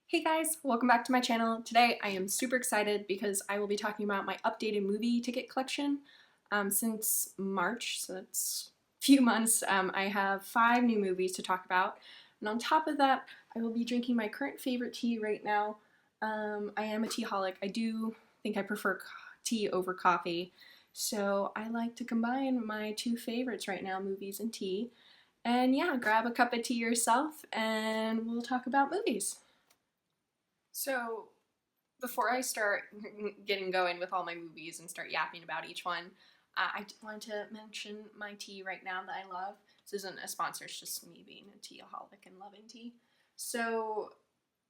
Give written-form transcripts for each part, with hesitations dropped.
Hey guys, welcome back to my channel. Today I am super excited because I will be talking about my updated movie ticket collection since March, so that's a few months. I have 5 new movies to talk about, and on top of that, I will be drinking my current favorite tea right now. I am a teaholic. I do think I prefer tea over coffee, so I like to combine my two favorites right now, movies and tea. And yeah, grab a cup of tea yourself and we'll talk about movies. So, before I start getting going with all my movies and start yapping about each one, I wanted to mention my tea right now that I love. This isn't a sponsor, it's just me being a teaaholic and loving tea. So,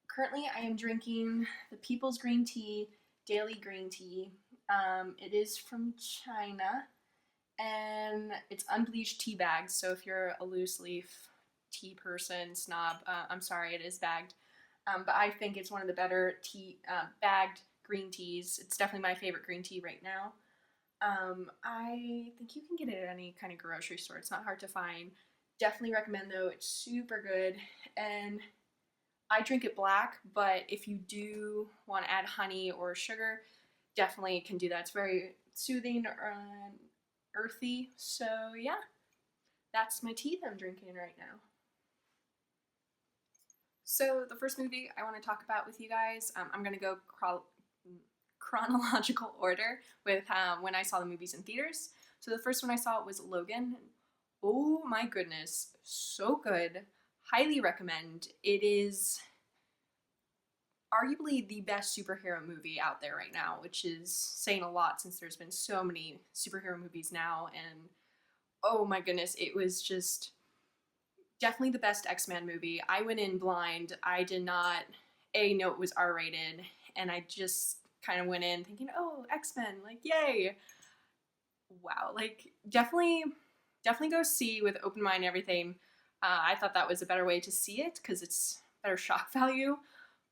currently I am drinking the People's Green Tea Daily Green Tea. It is from China and it's unbleached tea bags. So, if you're a loose leaf tea person, snob, I'm sorry, it is bagged. But I think it's one of the better tea bagged green teas. It's definitely my favorite green tea right now. I think you can get it at any kind of grocery store. It's not hard to find. Definitely recommend though. It's super good, and I drink it black. But if you do want to add honey or sugar, definitely can do that. It's very soothing and earthy. So yeah, that's my tea that I'm drinking right now. So the first movie I want to talk about with you guys, I'm gonna go chronological order with when I saw the movies in theaters. So the first one I saw was Logan. Oh my goodness, so good. Highly recommend. It is arguably the best superhero movie out there right now, which is saying a lot since there's been so many superhero movies now. And oh my goodness, it was just definitely the best X-Men movie. I went in blind. I did not know it was R-rated, and I just kind of went in thinking, "Oh, X-Men, like yay." Wow, like definitely go see with open mind and everything. I thought that was a better way to see it because it's better shock value,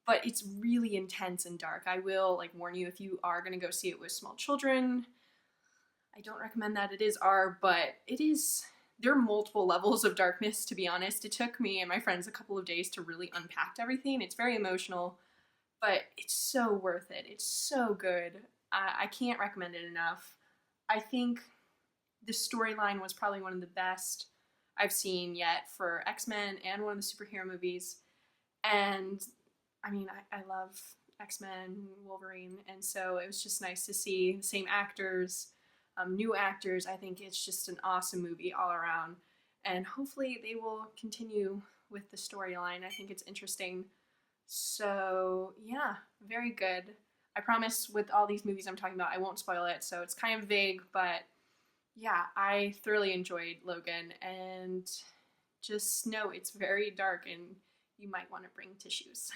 but it's really intense and dark. I will like warn you if you are going to go see it with small children. I don't recommend that. It is R, but it is. There are multiple levels of darkness, to be honest. It took me and my friends a couple of days to really unpack everything. It's very emotional, but it's so worth it. It's so good. I can't recommend it enough. I think the storyline was probably one of the best I've seen yet for X-Men and one of the superhero movies. And I mean, I love X-Men, Wolverine, and so it was just nice to see the same actors, new actors. I think it's just an awesome movie all around, and hopefully they will continue with the storyline. I think it's interesting. So yeah, very good. I promise with all these movies I'm talking about, I won't spoil it, so it's kind of vague, but yeah, I thoroughly enjoyed Logan, and just know it's very dark and you might want to bring tissues.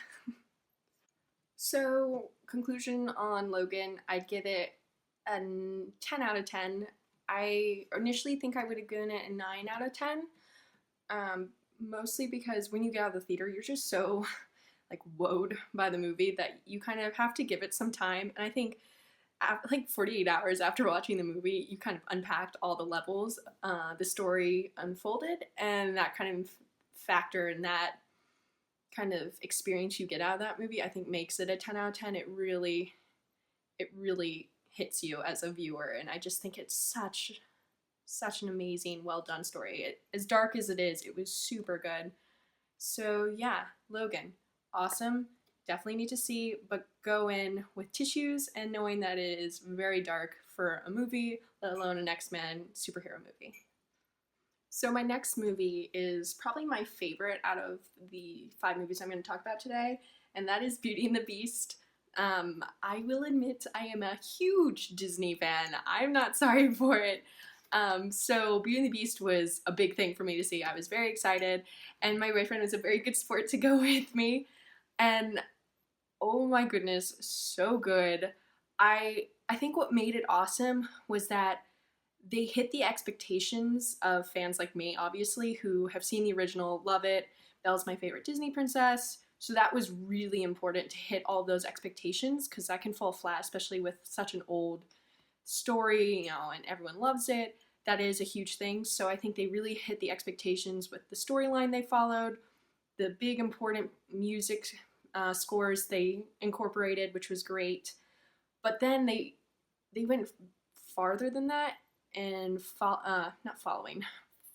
So, conclusion on Logan, I'd give it a 10 out of 10. I initially think I would have given it a 9 out of 10, mostly because when you get out of the theater, you're just so like woed by the movie that you kind of have to give it some time. And I think like 48 hours after watching the movie, you kind of unpacked all the levels the story unfolded, and that kind of factor and that kind of experience you get out of that movie, I think makes it a 10 out of 10. It really hits you as a viewer, and I just think it's such an amazing, well done story. As dark as it is, it was super good. So yeah, Logan, awesome. Definitely need to see, but go in with tissues and knowing that it is very dark for a movie, let alone an X-Men superhero movie. So my next movie is probably my favorite out of the 5 movies I'm going to talk about today, and that is Beauty and the Beast. I will admit I am a huge Disney fan. I'm not sorry for it. So Beauty and the Beast was a big thing for me to see. I was very excited, and my boyfriend was a very good sport to go with me. And oh my goodness, so good. I think what made it awesome was that they hit the expectations of fans like me, obviously, who have seen the original, love it. Belle's my favorite Disney princess. So that was really important to hit all those expectations because that can fall flat, especially with such an old story, and everyone loves it. That is a huge thing. So I think they really hit the expectations with the storyline they followed, the big important music scores they incorporated, which was great. But then they went farther than that and not following,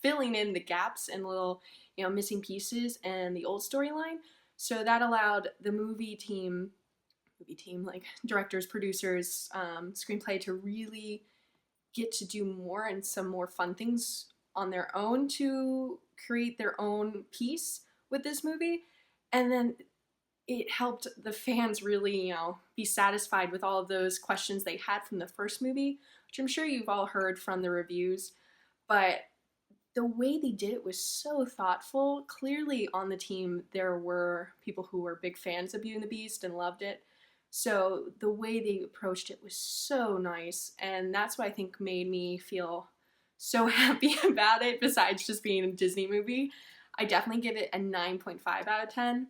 filling in the gaps and little missing pieces and the old storyline. So that allowed the movie team like directors, producers, screenplay to really get to do more and some more fun things on their own to create their own piece with this movie. And then it helped the fans really, be satisfied with all of those questions they had from the first movie, which I'm sure you've all heard from the reviews. But the way they did it was so thoughtful. Clearly, on the team, there were people who were big fans of Beauty and the Beast and loved it. So the way they approached it was so nice, and that's what I think made me feel so happy about it, besides just being a Disney movie. I definitely give it a 9.5 out of 10.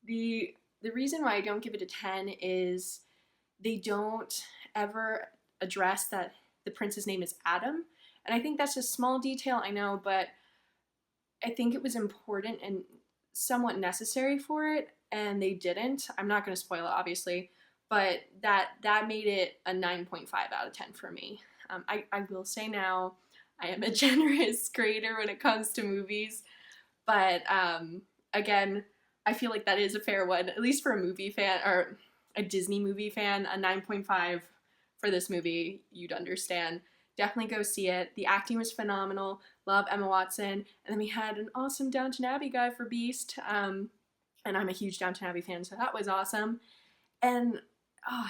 The reason why I don't give it a 10 is they don't ever address that the prince's name is Adam. And I think that's a small detail, I know, but I think it was important and somewhat necessary for it, and they didn't. I'm not going to spoil it, obviously, but that made it a 9.5 out of 10 for me. I will say now, I am a generous grader when it comes to movies, but again, I feel like that is a fair one, at least for a movie fan, or a Disney movie fan. A 9.5 for this movie, you'd understand. Definitely go see it. The acting was phenomenal. Love Emma Watson. And then we had an awesome Downton Abbey guy for Beast. And I'm a huge Downton Abbey fan, so that was awesome. And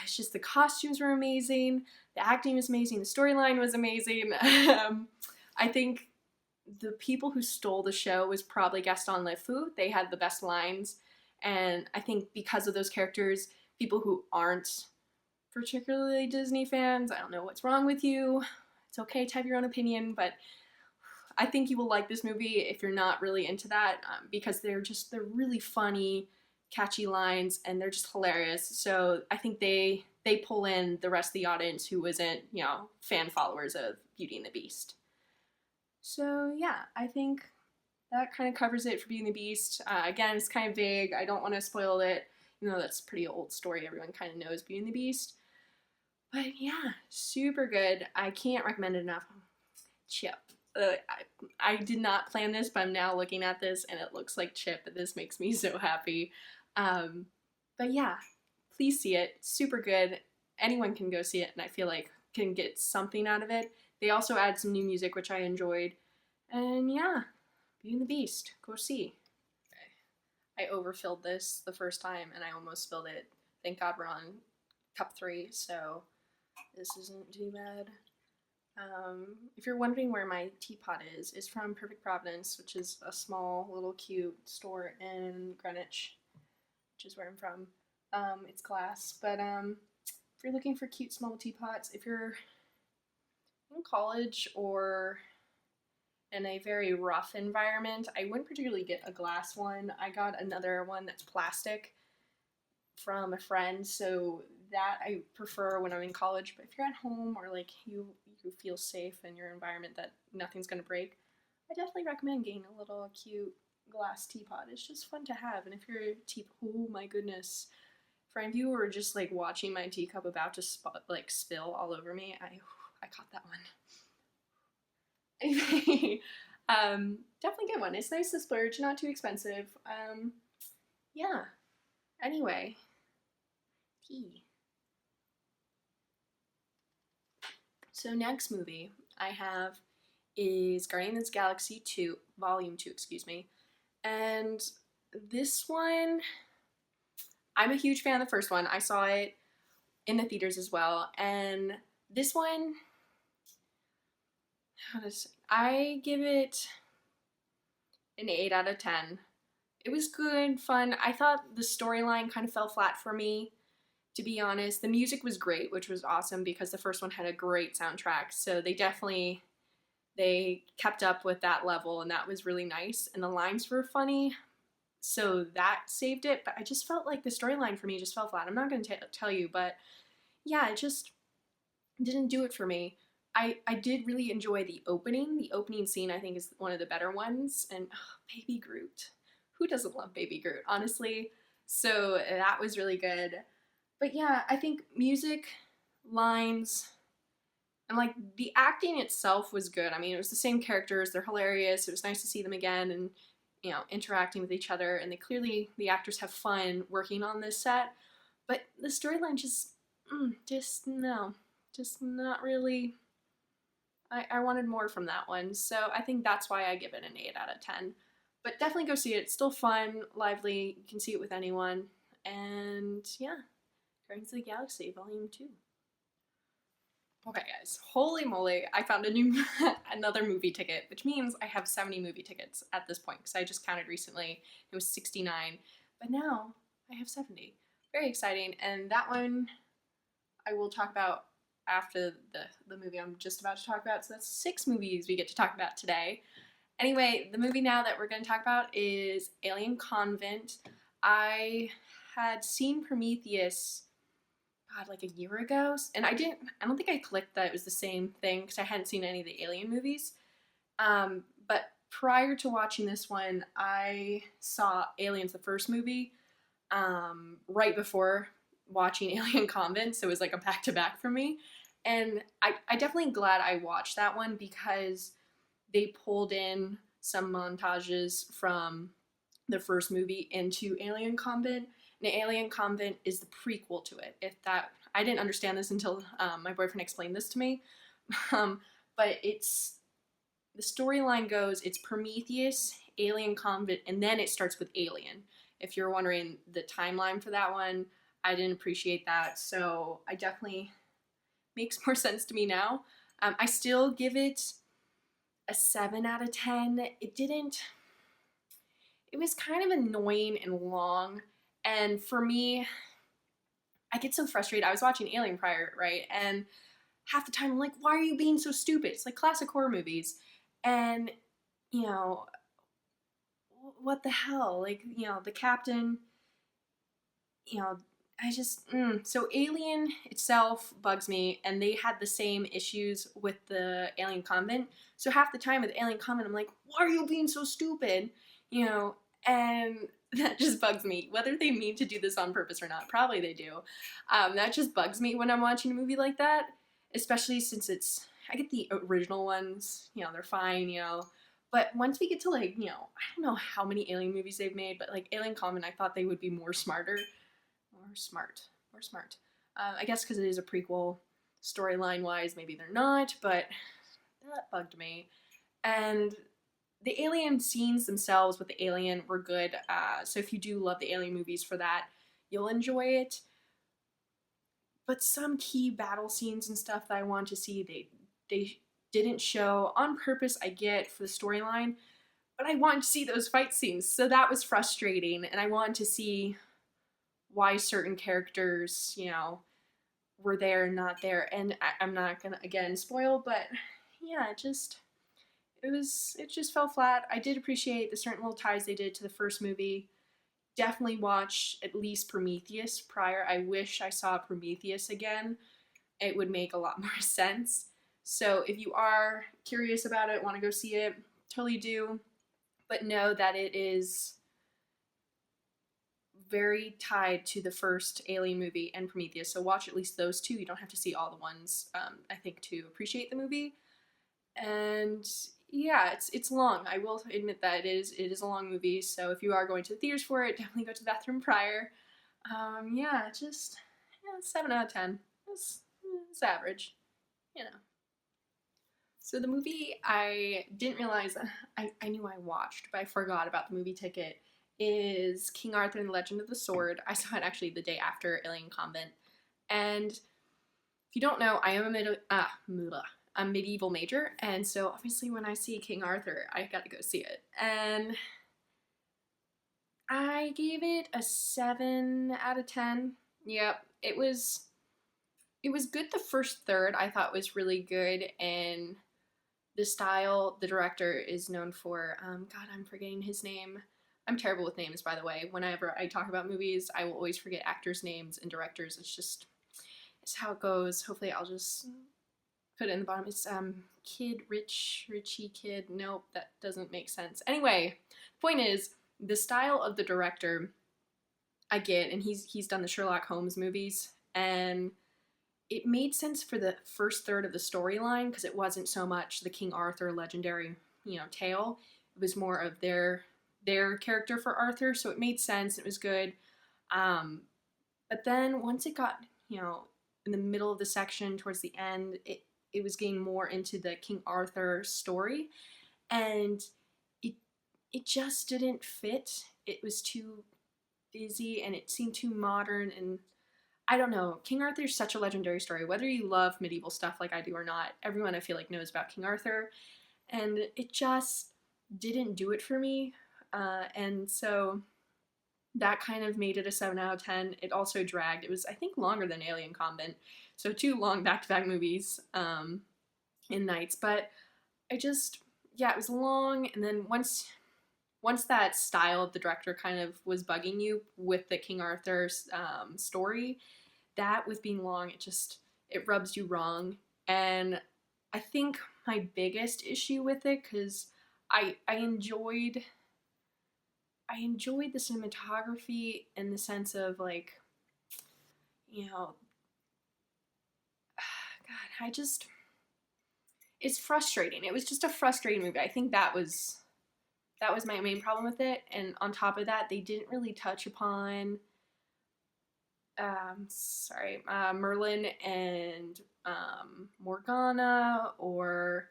it's just the costumes were amazing. The acting was amazing. The storyline was amazing. I think the people who stole the show was probably Gaston Leroux. They had the best lines. And I think because of those characters, people who aren't particularly Disney fans, I don't know what's wrong with you. It's okay to have your own opinion, but I think you will like this movie if you're not really into that, because they're really funny, catchy lines, and they're just hilarious. So I think they pull in the rest of the audience who isn't, fan followers of Beauty and the Beast. So yeah, I think that kind of covers it for Beauty and the Beast. Again, it's kind of vague. I don't want to spoil it, even though that's a pretty old story. Everyone kind of knows Beauty and the Beast. But yeah, super good. I can't recommend it enough. Chip. I did not plan this, but I'm now looking at this and it looks like Chip. This makes me so happy. But yeah, please see it. Super good. Anyone can go see it, and I feel like can get something out of it. They also add some new music, which I enjoyed. And yeah, Beauty and the Beast. Go see. Okay. I overfilled this the first time and I almost spilled it. Thank God we're on cup 3, so this isn't too bad. If you're wondering where my teapot is, it's from Perfect Providence, which is a small, little, cute store in Greenwich, which is where I'm from. It's glass, but if you're looking for cute small teapots, if you're in college or in a very rough environment, I wouldn't particularly get a glass one. I got another one that's plastic from a friend, so that I prefer when I'm in college. But if you're at home or like you feel safe in your environment that nothing's gonna break, I definitely recommend getting a little cute glass teapot. It's just fun to have. And if you're a oh my goodness, for any of you who are just like watching my teacup about to spill all over me, I caught that one. Anyway, definitely get one. It's nice to splurge, not too expensive. Yeah. Anyway, tea. So next movie I have is Guardians of the Galaxy 2, Volume 2, excuse me. And this one, I'm a huge fan of the first one. I saw it in the theaters as well. And this one, I give it an 8 out of 10. It was good, fun. I thought the storyline kind of fell flat for me, to be honest. The music was great, which was awesome because the first one had a great soundtrack. So they kept up with that level, and that was really nice. And the lines were funny, so that saved it. But I just felt like the storyline for me just fell flat. I'm not going to tell you, but yeah, it just didn't do it for me. I did really enjoy the opening. The opening scene, I think, is one of the better ones. And Baby Groot. Who doesn't love Baby Groot? Honestly, So that was really good. But yeah, I think music, lines, and like the acting itself was good. I mean, it was the same characters, they're hilarious. It was nice to see them again and interacting with each other, and the actors have fun working on this set. But the storyline just no, just not really. I wanted more from that one, so I think that's why I give it an 8 out of 10. But definitely go see it. It's still fun, lively. You can see it with anyone. And yeah, Guardians of the Galaxy Volume 2. Okay, guys, holy moly, I found a new another movie ticket, which means I have 70 movie tickets at this point because I just counted recently. It was 69, but now I have 70. Very exciting, and that one I will talk about after the movie I'm just about to talk about. So that's 6 movies we get to talk about today. Anyway, the movie now that we're going to talk about is Alien Convent. I had seen Prometheus, God, like a year ago, and I don't think I clicked that it was the same thing because I hadn't seen any of the Alien movies. But prior to watching this one, I saw Aliens, the first movie, right before watching Alien Convent, so it was like a back to back for me. And I definitely glad I watched that one because they pulled in some montages from the first movie into Alien Convent. And Alien Convent is the prequel to it. If that I didn't understand this until my boyfriend explained this to me, but it's the storyline goes it's Prometheus, Alien Convent, and then it starts with Alien. If you're wondering the timeline for that one, I didn't appreciate that, so I definitely makes more sense to me now. I still give it a 7 out of 10. It was kind of annoying and long. And for me, I get so frustrated. I was watching Alien prior, right? And half the time I'm like, why are you being so stupid? It's like classic horror movies. And, you know, what the hell? Like, the captain, you know, so Alien itself bugs me, and they had the same issues with the Alien Convent. So half the time with Alien Convent, I'm like, why are you being so stupid? And that just bugs me. Whether they mean to do this on purpose or not, probably they do. That just bugs me when I'm watching a movie like that, especially since I get the original ones, they're fine, But once we get to I don't know how many Alien movies they've made, but like Alien Convent, I thought they would be more smarter. More smart. I guess because it is a prequel, storyline wise, maybe they're not, but that bugged me. And the alien scenes themselves with the alien were good. So if you do love the Alien movies for that, you'll enjoy it. But some key battle scenes and stuff that I want to see, they didn't show on purpose. I get for the storyline, but I wanted to see those fight scenes, so that was frustrating. And I wanted to see why certain characters, were there and not there. And I'm not gonna again spoil, but yeah, it just fell flat. I did appreciate the certain little ties they did to the first movie. Definitely watch at least Prometheus prior. I wish I saw Prometheus again. It would make a lot more sense. So if you are curious about it, want to go see it, totally do. But know that it is very tied to the first Alien movie and Prometheus, so watch at least those two. You don't have to see all the ones, I think, to appreciate the movie. And yeah, it's long. I will admit that it is a long movie, so if you are going to the theaters for it, definitely go to the bathroom prior. Yeah, 7 out of 10. It's average, So the movie I didn't realize, I knew I watched, but I forgot about the movie ticket, is King Arthur and the Legend of the Sword. I saw it actually the day after Alien Convent. And if you don't know, I am a medieval major, and so obviously when I see King Arthur, I gotta go see it. And I gave it a 7 out of 10. Yep, it was good the first third. I thought was really good, and the style the director is known for. God, I'm forgetting his name. I'm terrible with names, by the way. Whenever I talk about movies, I will always forget actors' names and directors. It's how it goes. Hopefully I'll just put it in the bottom. It's Richie Kid. Nope, that doesn't make sense. Anyway, point is, the style of the director, I get, and he's done the Sherlock Holmes movies, and it made sense for the first third of the storyline because it wasn't so much the King Arthur legendary, tale. It was more of their character for Arthur, so it made sense. It was good. Um, but then once it got, in the middle of the section towards the end, it was getting more into the King Arthur story, and it it just didn't fit. It was too busy and it seemed too modern, and I don't know. King Arthur is such a legendary story. Whether you love medieval stuff like I do or not, everyone I feel like knows about King Arthur, and it just didn't do it for me. And so that kind of made it a 7 out of 10. It also dragged. It was, I think, longer than Alien Convent. So two long back to back movies in nights. But I just, yeah, it was long. And then once that style of the director kind of was bugging you with the King Arthur story, that with being long, it rubs you wrong. And I think my biggest issue with it, because I enjoyed the cinematography in the sense of like, God, it's frustrating. It was just a frustrating movie. I think that was my main problem with it. And on top of that, they didn't really touch upon Merlin and Morgana, or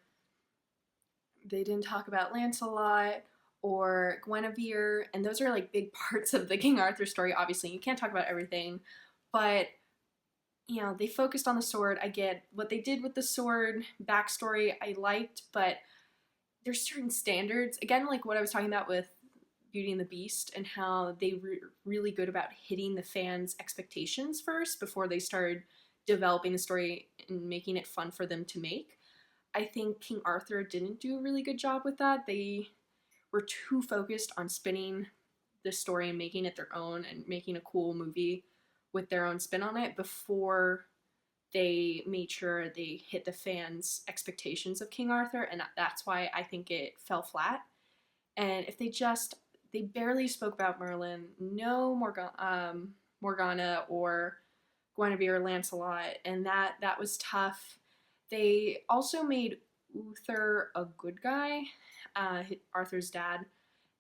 they didn't talk about Lancelot or Guinevere, and those are like big parts of the King Arthur story. Obviously, you can't talk about everything, but they focused on the sword. I get what they did with the sword backstory. I liked, but there's certain standards. Again, like what I was talking about with Beauty and the Beast, and how they were really good about hitting the fans' expectations first before they started developing the story and making it fun for them to make. I think King Arthur didn't do a really good job with that. They were too focused on spinning the story and making it their own and making a cool movie with their own spin on it before they made sure they hit the fans' expectations of King Arthur, and that's why I think it fell flat. And if they barely spoke about Merlin, no Morgana or Guinevere or Lancelot, and that was tough. They also made Uther a good guy, Arthur's dad,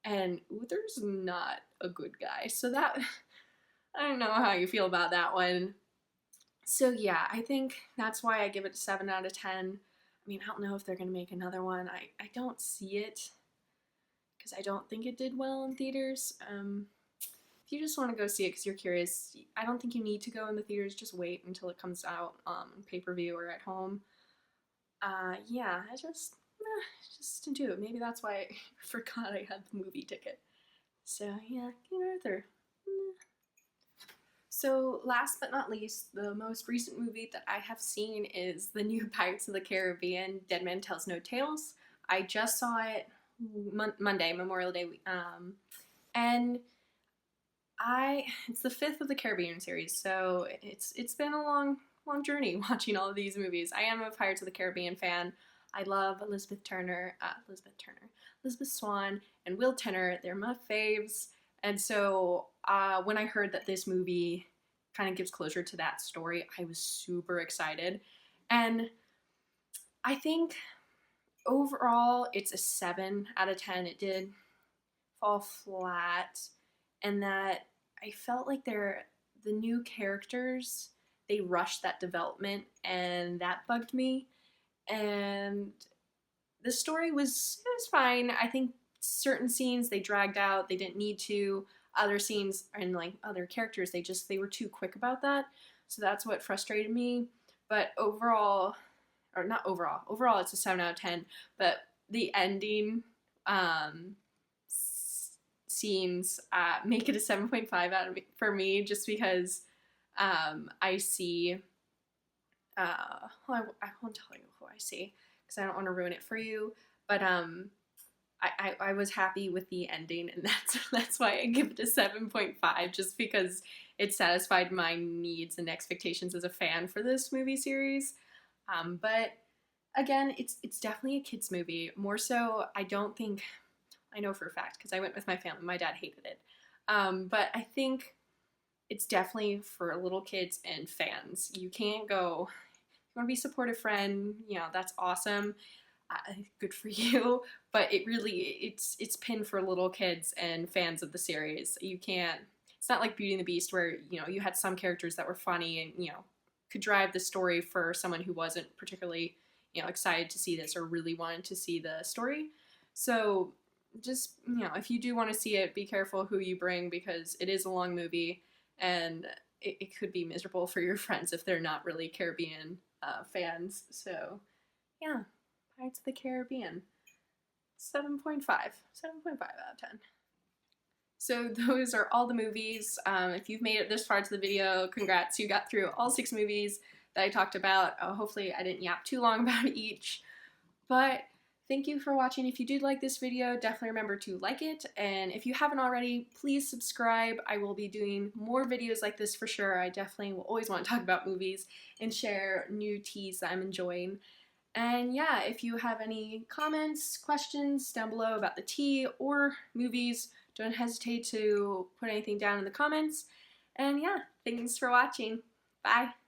and Uther's not a good guy. So that I don't know how you feel about that one. So yeah, I think that's why I give it a 7 out of 10. I mean, I don't know if they're gonna make another one. I don't see it because I don't think it did well in theaters. If you just want to go see it because you're curious, I don't think you need to go in the theaters. Just wait until it comes out on pay-per-view or at home. Yeah, just didn't do it. Maybe that's why I forgot I had the movie ticket. So yeah, King Arthur. So last but not least, the most recent movie that I have seen is the new Pirates of the Caribbean, Dead Man Tells No Tales. I just saw it Monday, Memorial Day, and it's the fifth of the Caribbean series, so it's been a long journey watching all of these movies. I am a Pirates of the Caribbean fan. I love Elizabeth Swann, and Will Tenner. They're my faves. And so when I heard that this movie kind of gives closure to that story, I was super excited. And I think overall it's a 7 out of 10. It did fall flat, and that I felt like the new characters, they rushed that development, and that bugged me. And the story was fine. I think certain scenes they dragged out, they didn't need to. Other scenes and like other characters, they were too quick about that. So that's what frustrated me. But overall, or not overall it's a 7 out of 10. But the ending scenes make it a 7.5 for me, just because I see. Well, I won't tell you who I see because I don't want to ruin it for you. But I was happy with the ending, and that's why I give it a 7.5, just because it satisfied my needs and expectations as a fan for this movie series. But again, it's definitely a kids movie. More so, I know for a fact because I went with my family. My dad hated it, but I think it's definitely for little kids and fans. You can't go, you want to be a supportive friend, you know, that's awesome. Good for you, but it's pinned for little kids and fans of the series. You can't, it's not like Beauty and the Beast where, you know, you had some characters that were funny and, you know, could drive the story for someone who wasn't particularly, you know, excited to see this or really wanted to see the story. So just, you know, if you do want to see it, be careful who you bring because it is a long movie and it could be miserable for your friends if they're not really Caribbean fans. So yeah, Pirates of the Caribbean. 7.5. 7.5 out of 10. So those are all the movies. If you've made it this far to the video, congrats, you got through all 6 movies that I talked about. Hopefully I didn't yap too long about each, but thank you for watching. If you did like this video, definitely remember to like it, and if you haven't already, please subscribe. I will be doing more videos like this for sure. I definitely will always want to talk about movies and share new teas that I'm enjoying. And yeah, if you have any comments, questions down below about the tea or movies, don't hesitate to put anything down in the comments. And yeah, thanks for watching. Bye.